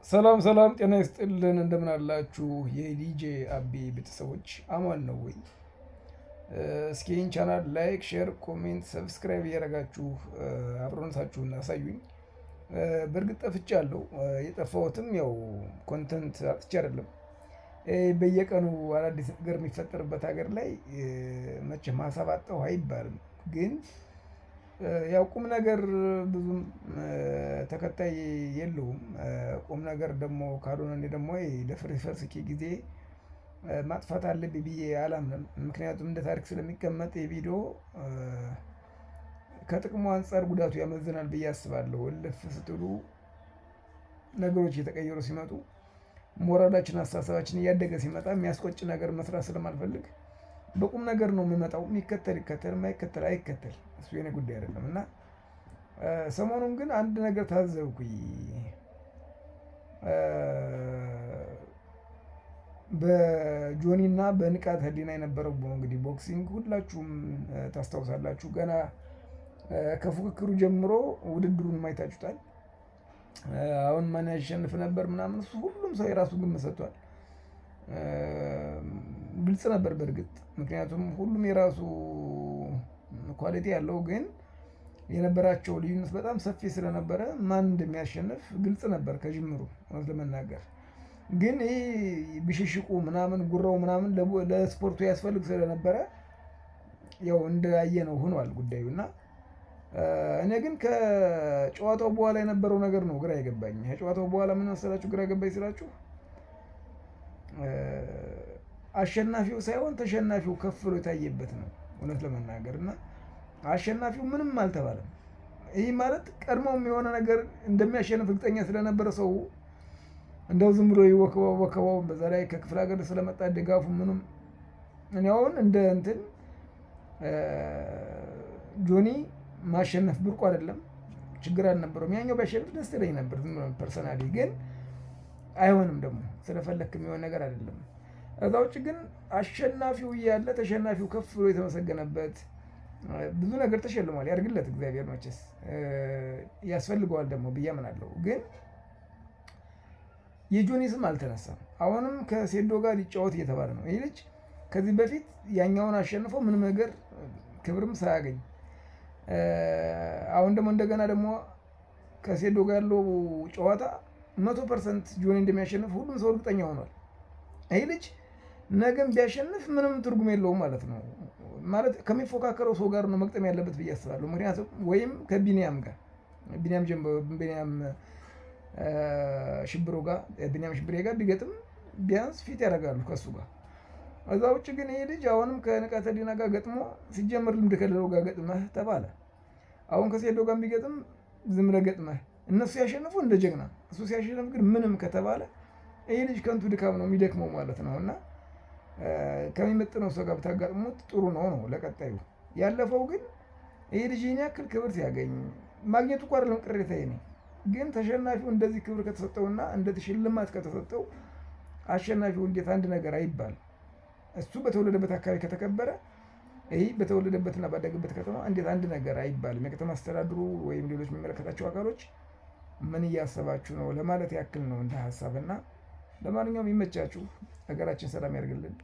ሰላም ሰላም፣ ጤና ይስጥልን። እንደምን አላችሁ የዲጄ አቤ ቤተሰቦች አማን ነው ወይ? እስኪ ይህን ቻናል ላይክ፣ ሼር፣ ኮሜንት፣ ሰብስክራይብ እያደረጋችሁ አብሮነታችሁን አሳዩኝ። በእርግጥ ጠፍቻለሁ። የጠፋሁትም ያው ኮንተንት አጥቼ አይደለም። በየቀኑ አዳዲስ ነገር የሚፈጠርበት ሀገር ላይ መቼም ሀሳብ አጣሁ አይባልም። ግን ያው ቁም ነገር ብዙም ተከታይ የለውም። ቁም ነገር ደግሞ ካልሆነ እኔ ደግሞ ለፍርፍር ጊዜ ማጥፋት አለብኝ ብዬ አላምንም። ምክንያቱም እንደ ታሪክ ስለሚቀመጥ የቪዲዮ ከጥቅሙ አንፃር ጉዳቱ ያመዝናል ብዬ አስባለሁ። እልፍ ስትሉ ነገሮች እየተቀየሩ ሲመጡ ሞራላችን፣ አስተሳሰባችን እያደገ ሲመጣ የሚያስቆጭ ነገር መስራት ስለማልፈልግ በቁም ነገር ነው የምመጣው። የሚከተል ይከተል፣ የማይከተል አይከተል። እሱ የኔ ጉዳይ አይደለም። እና ሰሞኑን ግን አንድ ነገር ታዘብኩኝ። በጆኒ እና በንቃት ህሊና የነበረው እንግዲህ ቦክሲንግ ሁላችሁም ታስታውሳላችሁ። ገና ከፉክክሩ ጀምሮ ውድድሩን ማየታችሁታል። አሁን ማን ያሸንፍ ነበር ምናምን፣ እሱ ሁሉም ሰው የራሱ ግምት ሰጥቷል። ግልጽ ነበር በእርግጥ ምክንያቱም ሁሉም የራሱ ኳሊቲ ያለው፣ ግን የነበራቸው ልዩነት በጣም ሰፊ ስለነበረ ማን እንደሚያሸንፍ ግልጽ ነበር ከጅምሩ። እውነት ለመናገር ግን ይሄ ብሽሽቁ ምናምን ጉራው ምናምን ለስፖርቱ ያስፈልግ ስለነበረ ያው እንዳየነው ሆኗል ጉዳዩ። እና እኔ ግን ከጨዋታው በኋላ የነበረው ነገር ነው ግራ የገባኝ። ከጨዋታው በኋላ ምን መሰላችሁ ግራ የገባኝ ስላችሁ አሸናፊው ሳይሆን ተሸናፊው ከፍ ብሎ የታየበት ነው እውነት ለመናገር። እና አሸናፊው ምንም አልተባለም። ይህ ማለት ቀድሞም የሆነ ነገር እንደሚያሸንፍ እርግጠኛ ስለነበረ ሰው እንደው ዝም ብሎ ወከባው፣ በዛ ላይ ከክፍለ ሀገር ስለመጣ ድጋፉ ምኑም። እኔ አሁን እንደ እንትን ጆኒ ማሸነፍ ብርቁ አይደለም፣ ችግር አልነበረውም። ያኛው ቢያሸንፍ ደስ ይለኝ ነበር ፐርሰናሊ። ግን አይሆንም ደግሞ ስለፈለክ የሚሆን ነገር አይደለም። ከዛ ውጭ ግን አሸናፊው እያለ ተሸናፊው ከፍ ብሎ የተመሰገነበት ብዙ ነገር ተሸልሟል። ያድርግለት እግዚአብሔር፣ መቼስ ያስፈልገዋል ደግሞ ብዬ አምናለሁ። ግን የጆኒ ስም አልተነሳም። አሁንም ከሴዶ ጋር ሊጫወት እየተባለ ነው። ይህ ልጅ ከዚህ በፊት ያኛውን አሸንፎ ምንም ነገር ክብርም ሳያገኝ አሁን ደግሞ እንደገና ደግሞ ከሴዶ ጋር ያለው ጨዋታ 100% ጆኒ እንደሚያሸንፍ ሁሉም ሰው እርግጠኛ ሆኗል። ይህ ልጅ ነገም ቢያሸንፍ ምንም ትርጉም የለውም ማለት ነው። ማለት ከሚፎካከረው ሰው ጋር ነው መግጠም ያለበት ብዬ አስባለሁ። ምክንያቱም ወይም ከቢኒያም ጋር ቢኒያም ሽብሬ ጋር ቢገጥም ቢያንስ ፊት ያደርጋሉ ከሱ ጋር። ከዛ ውጭ ግን ይሄ ልጅ አሁንም ከንቃተ ህሊና ጋር ገጥሞ ሲጀምር ልምድ ከሌለው ጋር ገጥመህ ተባለ። አሁን ከሴዶ ጋር ቢገጥም ዝም ብለህ ገጥመህ እነሱ ያሸንፉ እንደ ጀግና፣ እሱ ሲያሸንፍ ግን ምንም ከተባለ ይሄ ልጅ ከንቱ ድካም ነው የሚደክመው ማለት ነው። እና ከሚመጥነው ሰው ጋር ብታጋጥሙት ጥሩ ነው ለቀጣዩ። ያለፈው ግን ይሄ ልጅ ይህን ያክል ክብር ሲያገኝ ማግኘቱ እኮ አይደለም ቅሬታዬ ነው። ግን ተሸናፊው እንደዚህ ክብር ከተሰጠውና እንደዚህ ሽልማት ከተሰጠው አሸናፊው እንዴት አንድ ነገር አይባል? እሱ በተወለደበት አካባቢ ከተከበረ ይህ በተወለደበትና ባደገበት ከተማ እንዴት አንድ ነገር አይባልም? የከተማ አስተዳድሩ ወይም ሌሎች የሚመለከታቸው አካሎች ምን እያሰባችሁ ነው ለማለት ያክል ነው እንደ ሀሳብና። ለማንኛውም ይመቻችሁ፣ ሀገራችን ሰላም ያድርግልን።